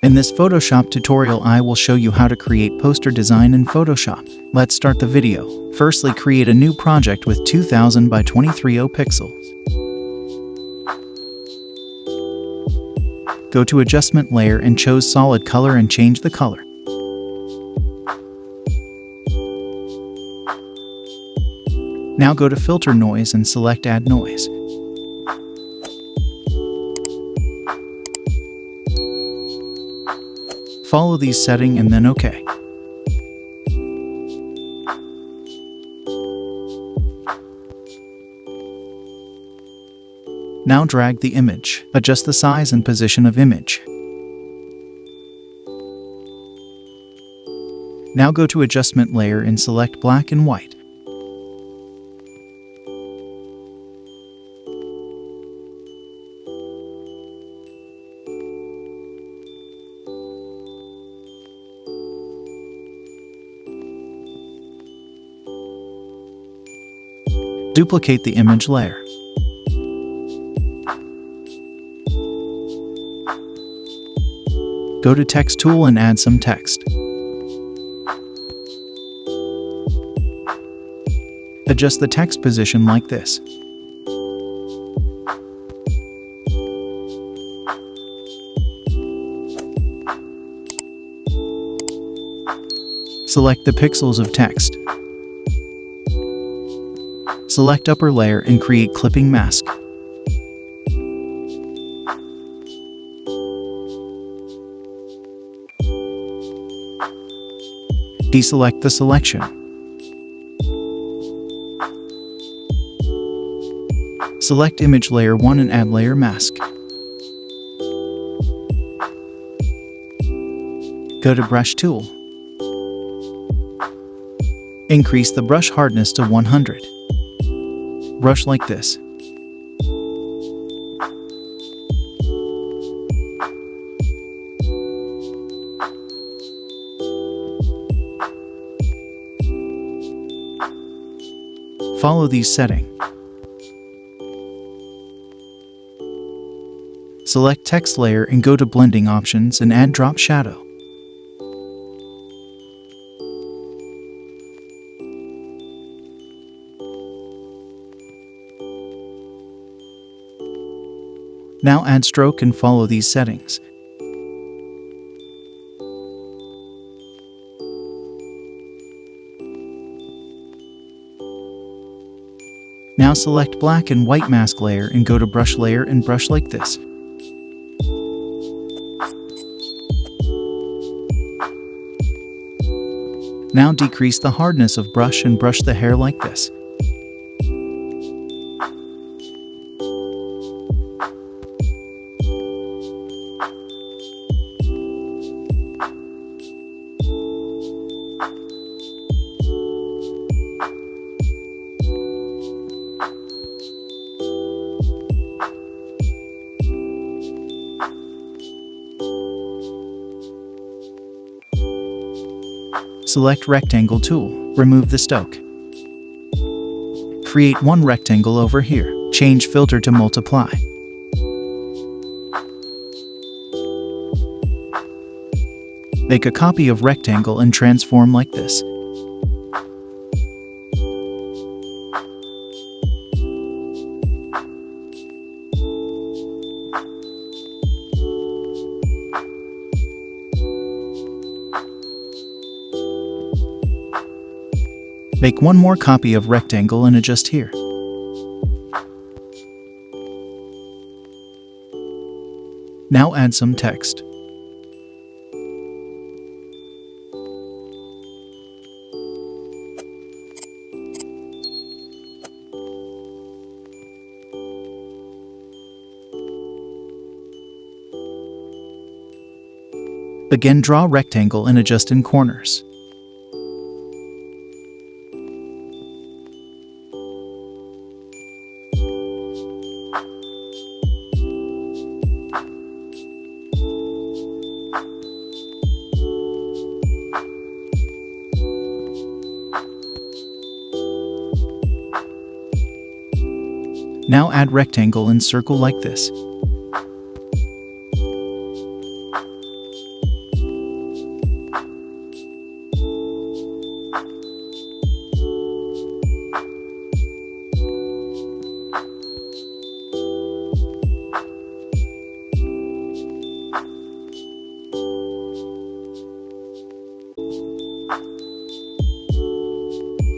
In this Photoshop tutorial, I will show you how to create poster design in Photoshop. Let's start the video. Firstly, create a new project with 2000 by 2300 pixels. Go to Adjustment Layer and choose Solid Color and change the color. Now go to Filter Noise and select Add Noise. Follow these settings and then OK. Now drag the image. Adjust the size and position of image. Now go to Adjustment Layer and select Black and White. Duplicate the image layer. Go to Text Tool and add some text. Adjust the text position like this. Select the pixels of text. Select upper layer and create clipping mask. Deselect the selection. Select image layer 1 and add layer mask. Go to Brush Tool. Increase the brush hardness to 100. Brush like this. Follow these settings. Select text layer and go to blending options and add drop shadow. Now add stroke and follow these settings. Now select black and white mask layer and go to brush layer and brush like this. Now decrease the hardness of brush and brush the hair like this. Select Rectangle tool. Remove the stoke. Create one rectangle over here. Change filter to multiply. Make a copy of rectangle and transform like this. Make one more copy of rectangle and adjust here. Now add some text. Again, draw rectangle and adjust in corners. Now add rectangle and circle like this.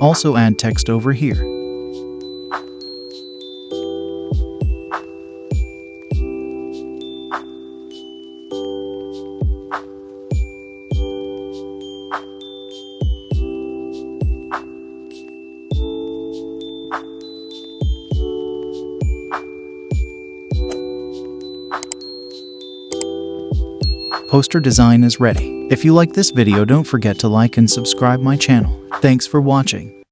Also add text over here. Poster design is ready. If you like this video, don't forget to like and subscribe my channel. Thanks for watching.